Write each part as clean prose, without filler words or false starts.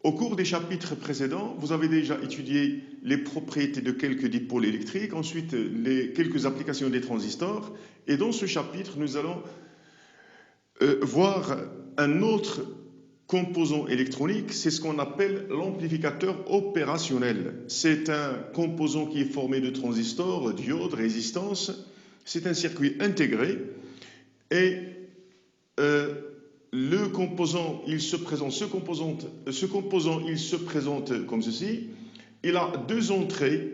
Au cours des chapitres précédents, vous avez déjà étudié les propriétés de quelques dipôles électriques, ensuite quelques applications des transistors. Et dans ce chapitre, nous allons voir un autre composant électronique, c'est ce qu'on appelle l'amplificateur opérationnel. C'est un composant qui est formé de transistors, diodes, résistances. C'est un circuit intégré et le composant, ce composant, il se présente comme ceci. Il a deux entrées,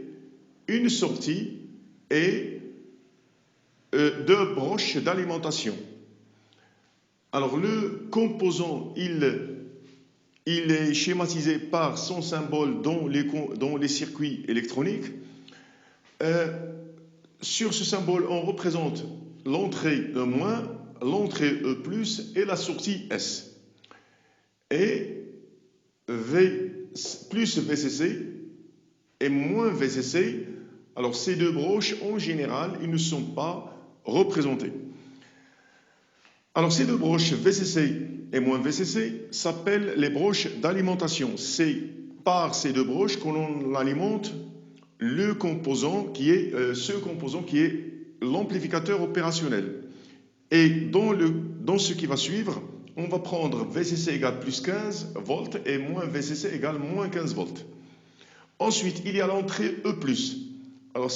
une sortie et deux broches d'alimentation. Alors, le composant, il est schématisé par son symbole dans les circuits électroniques. Sur ce symbole, on représente l'entrée E-, l'entrée E+, et la sortie S. Et V plus VCC et moins VCC, alors ces deux broches, en général, ils ne sont pas représentés. Alors ces deux broches VCC et moins VCC s'appellent les broches d'alimentation. C'est par ces deux broches qu'on alimente ce composant qui est l'amplificateur opérationnel. Et dans ce qui va suivre, on va prendre VCC égale plus 15 volts et moins VCC égale moins 15 volts. Ensuite, il y a l'entrée E+. Alors,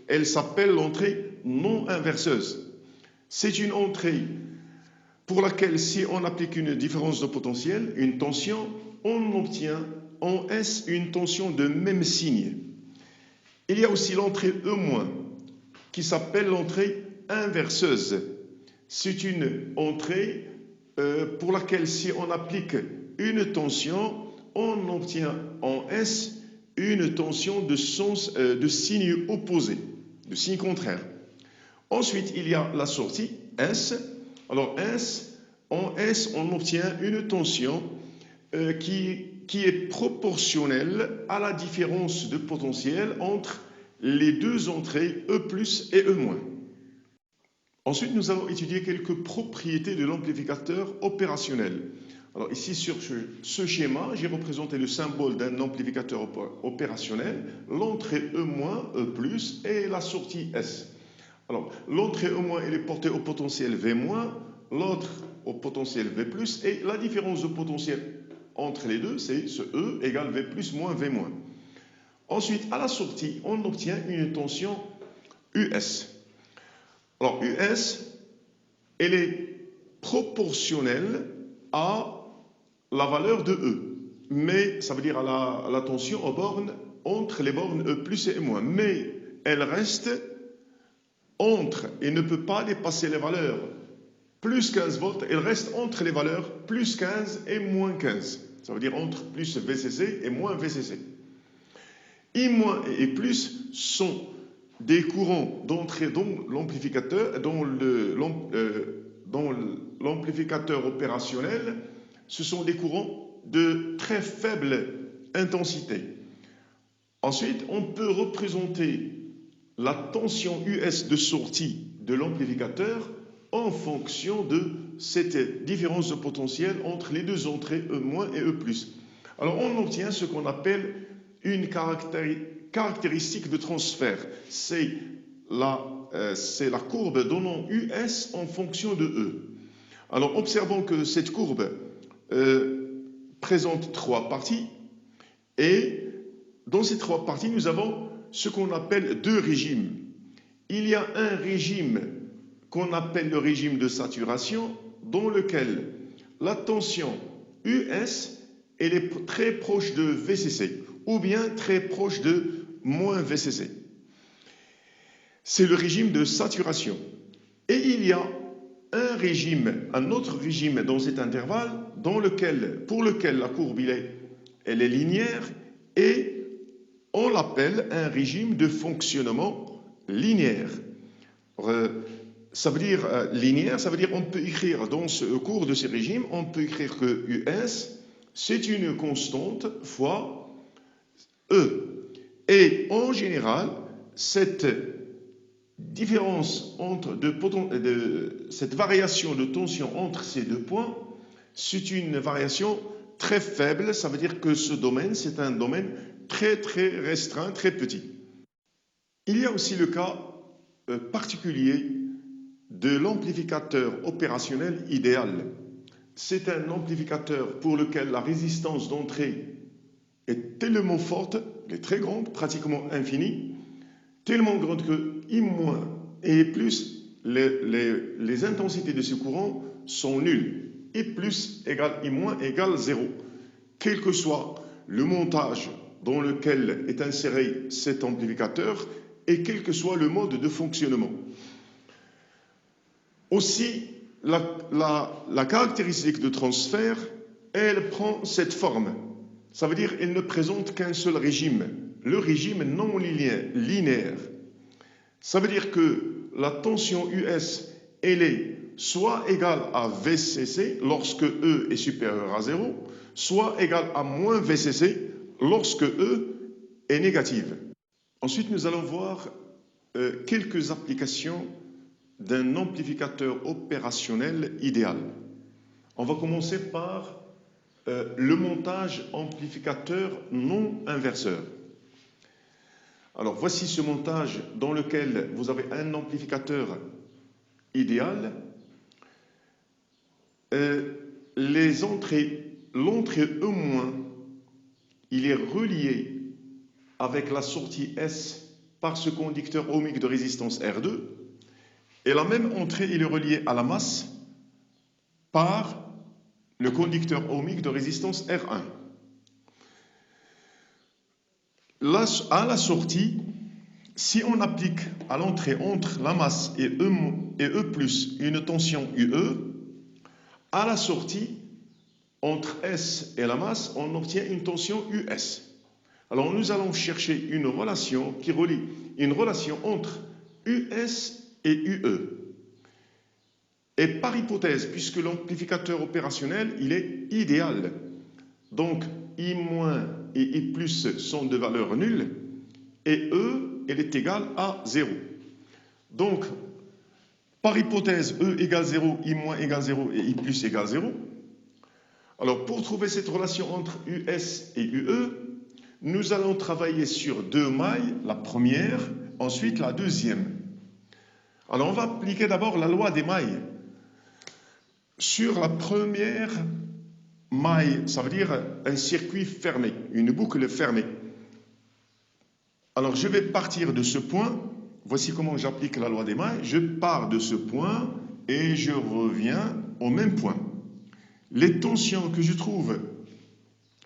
elle s'appelle l'entrée non inverseuse. C'est une entrée pour laquelle, si on applique une différence de potentiel, une tension, on obtient en S une tension de même signe. Il y a aussi l'entrée E-, qui s'appelle l'entrée inverseuse. C'est une entrée pour laquelle, si on applique une tension, on obtient en S une tension de signe opposé, de signe contraire. Ensuite, il y a la sortie S. Alors, en S, on obtient une tension qui est proportionnelle à la différence de potentiel entre les deux entrées E+ et E-. Ensuite, nous allons étudier quelques propriétés de l'amplificateur opérationnel. Alors ici, sur ce schéma, j'ai représenté le symbole d'un amplificateur opérationnel, l'entrée E-, E+, et la sortie S. Alors, l'entrée E-, elle est portée au potentiel V-, l'autre au potentiel V+, et la différence de potentiel entre les deux, c'est ce E égale V+, moins V-. Ensuite, à la sortie, on obtient une tension US. Alors, US, elle est proportionnelle à la valeur de E, mais ça veut dire à la tension aux bornes, entre les bornes E+ et E-, mais elle reste entre et ne peut pas dépasser les valeurs plus 15 volts, elle reste entre les valeurs plus 15 et moins 15. Ça veut dire entre plus VCC et moins VCC. I- et plus sont des courants d'entrée dans l'amplificateur, dans l'amplificateur opérationnel. Ce sont des courants de très faible intensité. Ensuite, on peut représenter la tension US de sortie de l'amplificateur en fonction de cette différence de potentiel entre les deux entrées E- et E+. Alors, on obtient ce qu'on appelle une caractéristique de transfert. C'est la courbe donnant US en fonction de E. Alors, observons que cette courbe présente trois parties. Et dans ces trois parties, nous avons ce qu'on appelle deux régimes. Il y a un régime qu'on appelle le régime de saturation, dans lequel la tension US elle est très proche de VCC, ou bien très proche de moins VCC. C'est le régime de saturation. Et il y a un autre régime dans cet intervalle, pour lequel la courbe elle est linéaire, et on l'appelle un régime de fonctionnement linéaire. Ça veut dire linéaire, ça veut dire on peut écrire dans au cours de ces régimes, on peut écrire que US, c'est une constante fois E. Et en général, cette différence cette variation de tension entre ces deux points, c'est une variation très faible, ça veut dire que ce domaine, c'est un domaine très très restreint, très petit. Il y a aussi le cas particulier de l'amplificateur opérationnel idéal. C'est un amplificateur pour lequel la résistance d'entrée est tellement forte, elle est très grande, pratiquement infinie, tellement grande que I- et plus les intensités de ce courant sont nulles. I plus égale I- égale 0. Quel que soit le montage dans lequel est inséré cet amplificateur et quel que soit le mode de fonctionnement. Aussi, la caractéristique de transfert, elle prend cette forme. Ça veut dire qu'elle ne présente qu'un seul régime, le régime non linéaire. Ça veut dire que la tension US, elle est soit égale à VCC lorsque E est supérieur à 0, soit égale à moins VCC lorsque E est négative. Ensuite, nous allons voir quelques applications d'un amplificateur opérationnel idéal. On va commencer par le montage amplificateur non inverseur. Alors voici ce montage dans lequel vous avez un amplificateur idéal. L'entrée E-, il est relié avec la sortie S par ce conducteur ohmique de résistance R2. Et la même entrée, il est relié à la masse par le conducteur ohmique de résistance R1. Là, à la sortie, si on applique à l'entrée entre la masse et E+, une tension UE, à la sortie, entre S et la masse, on obtient une tension US. Alors nous allons chercher une relation qui relie une relation entre US et UE. Et par hypothèse, puisque l'amplificateur opérationnel, il est idéal, donc I- et I+ sont de valeur nulle, et E, elle est égale à 0. Donc, par hypothèse, E égale 0, I- égale 0 et I+ égale 0. Alors, pour trouver cette relation entre US et UE, nous allons travailler sur deux mailles, la première, ensuite la deuxième. Alors, on va appliquer d'abord la loi des mailles. Sur la première maille, ça veut dire un circuit fermé, une boucle fermée. Alors, je vais partir de ce point. Voici comment j'applique la loi des mailles. Je pars de ce point et je reviens au même point. Les tensions que je trouve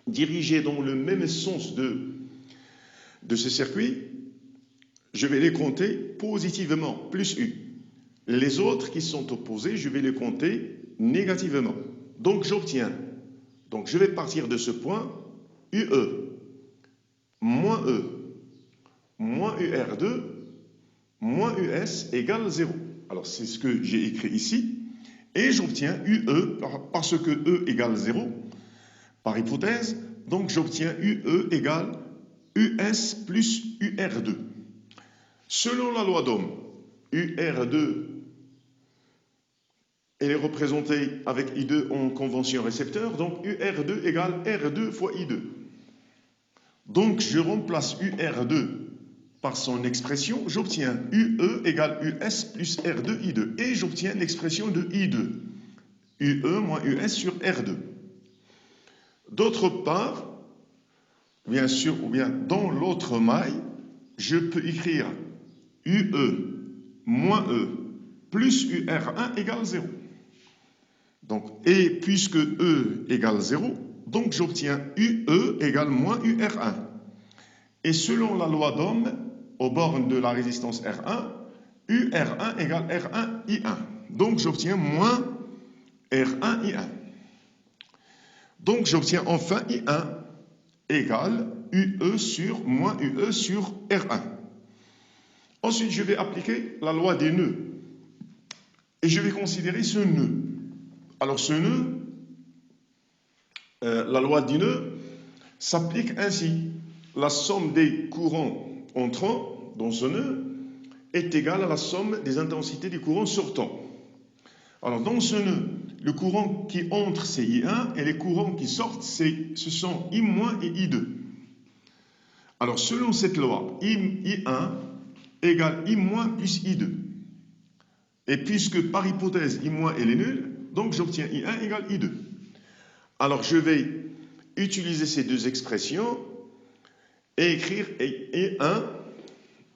dirigées dans le même sens de ce circuit, je vais les compter positivement, plus U. Les autres qui sont opposés, je vais les compter négativement. Donc j'obtiens, je vais partir de ce point, UE, moins E, moins UR2, moins US égale 0. Alors c'est ce que j'ai écrit ici. Et j'obtiens UE, parce que E égale 0, par hypothèse, donc j'obtiens UE égale US plus UR2. Selon la loi d'Ohm, UR2, elle est représentée avec I2 en convention récepteur, donc UR2 égale R2 fois I2. Donc je remplace UR2 par son expression, j'obtiens UE égale US plus R2 I2. Et j'obtiens l'expression de I2, UE moins US sur R2. D'autre part, bien sûr, ou bien dans l'autre maille, je peux écrire UE moins E plus UR1 égale 0. Donc, et puisque E égale 0, donc j'obtiens UE égale moins UR1. Et selon la loi d'Ohm, aux bornes de la résistance R1, UR1 égale R1 I1. Donc j'obtiens moins R1 I1. Donc j'obtiens enfin I1 égale UE sur moins UE sur R1. Ensuite, je vais appliquer la loi des nœuds. Et je vais considérer ce nœud. Alors ce nœud, la loi des nœuds s'applique ainsi. La somme des courants entrants dans ce nœud est égale à la somme des intensités des courants sortants. Alors dans ce nœud, le courant qui entre, c'est I1, et les courants qui sortent, ce sont I- et I2. Alors, selon cette loi, I1 égale I- plus I2. Et puisque par hypothèse, I- elle est nulle, donc j'obtiens I1 égale I2. Alors, je vais utiliser ces deux expressions et écrire I1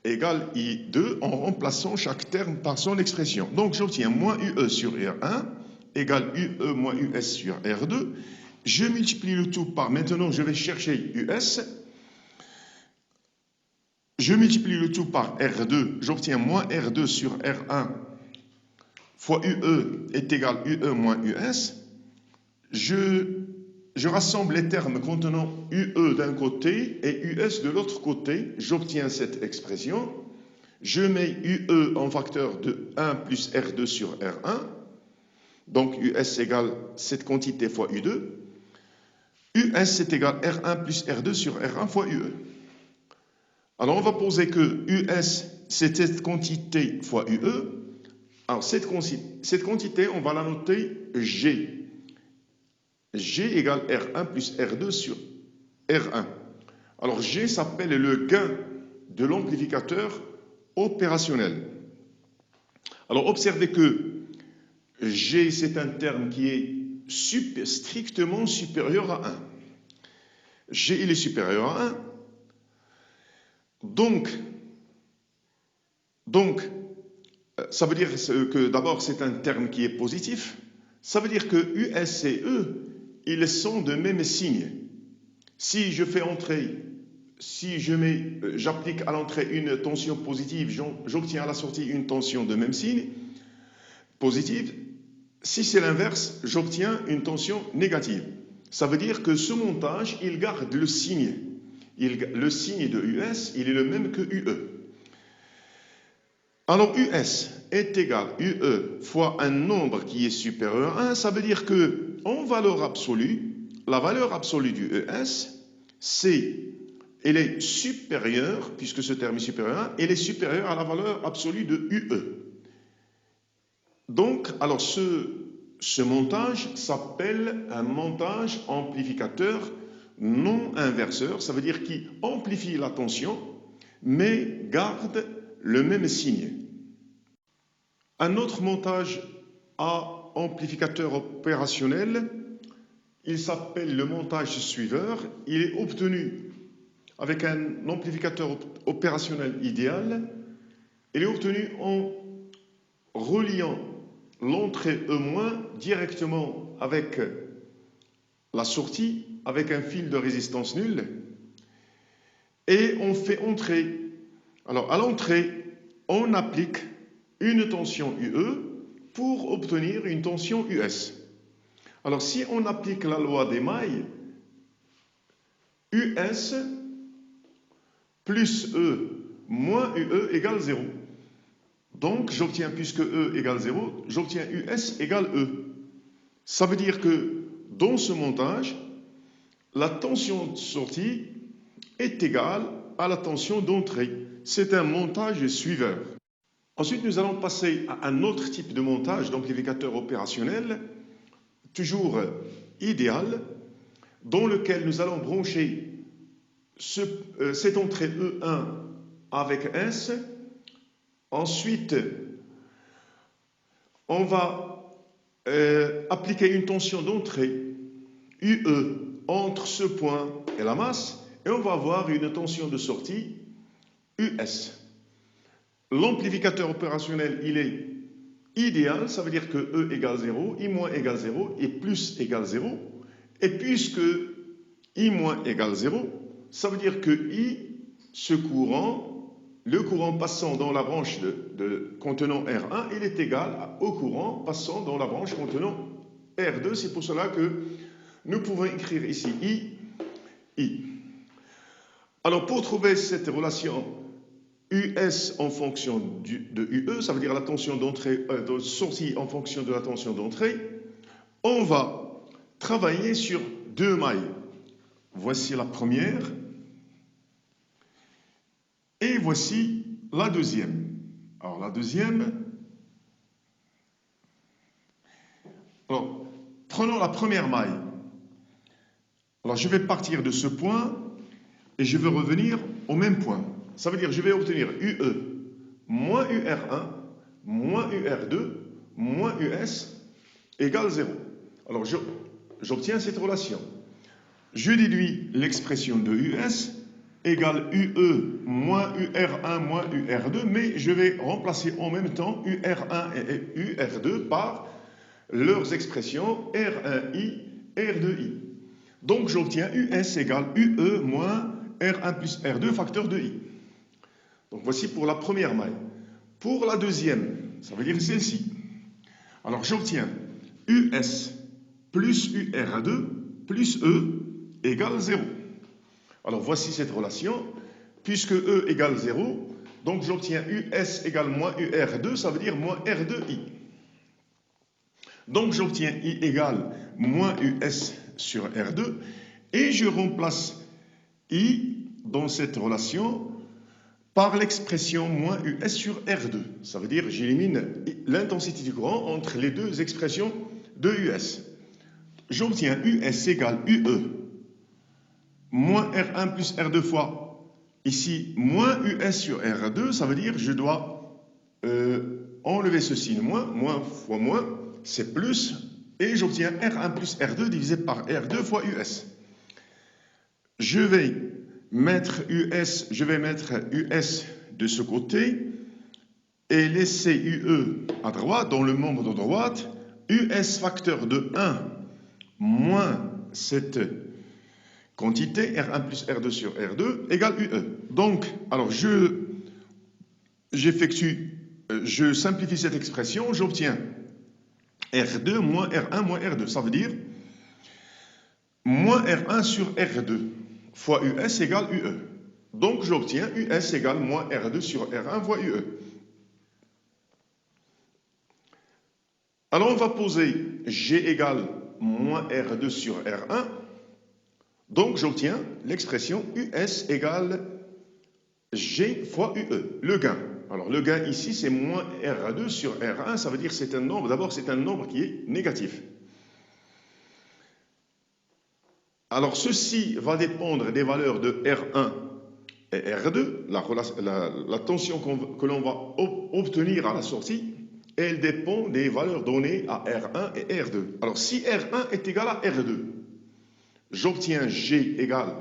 égale I2 en remplaçant chaque terme par son expression. Donc, j'obtiens moins UE sur R1 égale UE moins US sur R2. Je multiplie le tout par, maintenant, je vais chercher US. Je multiplie le tout par R2, j'obtiens moins R2 sur R1 fois UE est égal UE moins US. Je rassemble les termes contenant UE d'un côté et US de l'autre côté. J'obtiens cette expression. Je mets UE en facteur de 1 plus R2 sur R1. Donc US égale cette quantité fois U2. US c'est égal R1 plus R2 sur R1 fois UE. Alors on va poser que US c'est cette quantité fois UE. Alors cette quantité, on va la noter G. G égale R1 plus R2 sur R1. Alors G s'appelle le gain de l'amplificateur opérationnel. Alors observez que G c'est un terme qui est strictement supérieur à 1. G il est supérieur à 1. Donc ça veut dire que d'abord c'est un terme qui est positif. Ça veut dire que US et E, ils sont de même signe. Si je fais entrer, j'applique à l'entrée une tension positive, j'obtiens à la sortie une tension de même signe, positive. Si c'est l'inverse, j'obtiens une tension négative. Ça veut dire que ce montage, il garde le signe. Le signe de US, il est le même que UE. Alors US est égal à UE fois un nombre qui est supérieur à 1, ça veut dire que en valeur absolue, la valeur absolue du ES, elle est supérieure, puisque ce terme est supérieur à 1, elle est supérieure à la valeur absolue de UE. Donc, alors ce montage s'appelle un montage amplificateur non inverseur, ça veut dire qu'il amplifie la tension, mais garde le même signe. Un autre montage à amplificateur opérationnel, il s'appelle le montage suiveur. Il est obtenu avec un amplificateur opérationnel idéal. Il est obtenu en reliant l'entrée E- directement avec la sortie, avec un fil de résistance nulle. Et on fait entrer. Alors à l'entrée, on applique une tension UE pour obtenir une tension US. Alors si on applique la loi des mailles, US plus E moins UE égale 0. Donc j'obtiens, puisque E égale 0, j'obtiens US égale E. Ça veut dire que dans ce montage, la tension de sortie est égale à la tension d'entrée. C'est un montage suiveur. Ensuite, nous allons passer à un autre type de montage d'amplificateur opérationnel, toujours idéal, dans lequel nous allons brancher cette entrée E1 avec S. Ensuite, on va appliquer une tension d'entrée UE entre ce point et la masse, et on va avoir une tension de sortie US. L'amplificateur opérationnel, il est idéal, ça veut dire que E égale 0, I moins égale 0 et plus égale 0. Et puisque I moins égale 0, ça veut dire que I, ce courant, le courant passant dans la branche contenant R1, il est égal au courant passant dans la branche contenant R2. C'est pour cela que nous pouvons écrire ici I. Alors pour trouver cette relation US en fonction de UE, ça veut dire la tension d'entrée, de sortie en fonction de la tension d'entrée, on va travailler sur deux mailles. Voici la première et voici la deuxième. Alors la deuxième, Alors, prenons la première maille. Alors, je vais partir de ce point et je vais revenir au même point. Ça veut dire que je vais obtenir UE moins UR1 moins UR2 moins US égale 0. Alors, j'obtiens cette relation. Je déduis l'expression de US égale UE moins UR1 moins UR2, mais je vais remplacer en même temps UR1 et UR2 par leurs expressions R1I, R2I. Donc j'obtiens US égale UE moins R1 plus R2 facteur de I. Donc voici pour la première maille. Pour la deuxième, ça veut dire celle-ci. Alors j'obtiens US plus UR2 plus E égale 0. Alors voici cette relation. Puisque E égale 0, donc j'obtiens US égale moins UR2, ça veut dire moins R2I. Donc j'obtiens I égale moins US sur R2 et je remplace I dans cette relation par l'expression moins US sur R2. Ça veut dire que j'élimine l'intensité du courant entre les deux expressions de US. J'obtiens US égale UE moins R1 plus R2 fois ici moins US sur R2, ça veut dire que je dois enlever ce signe moins fois moins, c'est plus, et j'obtiens R1 plus R2 divisé par R2 fois US. Je vais mettre US de ce côté et laisser UE à droite, dans le membre de droite, US facteur de 1 moins cette quantité R1 plus R2 sur R2 égale UE. Donc, alors je simplifie cette expression, j'obtiens R2 moins R1 moins R2. Ça veut dire moins R1 sur R2 fois US égale UE. Donc j'obtiens US égale moins R2 sur R1 fois UE. Alors on va poser G égale moins R2 sur R1. Donc j'obtiens l'expression US égale G fois UE, le gain. Alors le gain ici c'est moins R2 sur R1, ça veut dire que c'est un nombre, d'abord c'est un nombre qui est négatif. Alors ceci va dépendre des valeurs de R1 et R2, la tension que l'on va obtenir à la sortie, elle dépend des valeurs données à R1 et R2. Alors si R1 est égal à R2, j'obtiens G égale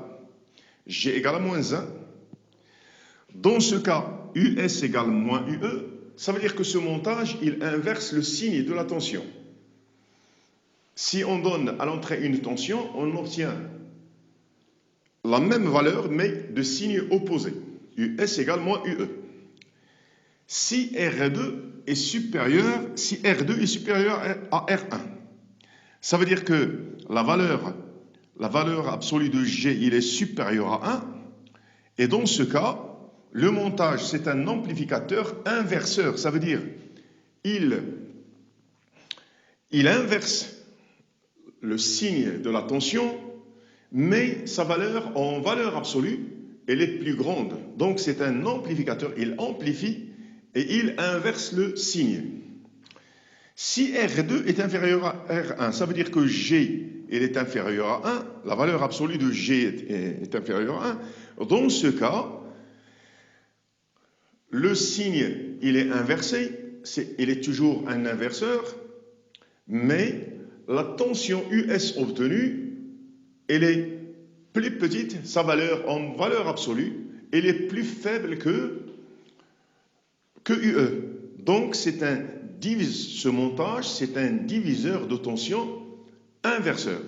à moins 1. Dans ce cas, US égale moins UE, ça veut dire que ce montage, il inverse le signe de la tension. Si on donne à l'entrée une tension, on obtient la même valeur, mais de signe opposé. US égale moins UE. Si R2 est supérieur à R1, ça veut dire que la valeur absolue de G, il est supérieur à 1. Et dans ce cas, le montage, c'est un amplificateur inverseur. Ça veut dire il inverse le signe de la tension, mais sa valeur, en valeur absolue, elle est plus grande. Donc c'est un amplificateur, il amplifie et il inverse le signe. Si R2 est inférieur à R1, ça veut dire que G il est inférieur à 1, la valeur absolue de G est inférieure à 1. Dans ce cas, le signe il est inversé, il est toujours un inverseur, mais la tension US obtenue, elle est plus petite, sa valeur en valeur absolue, elle est plus faible que UE. Donc ce montage, c'est un diviseur de tension inverseur.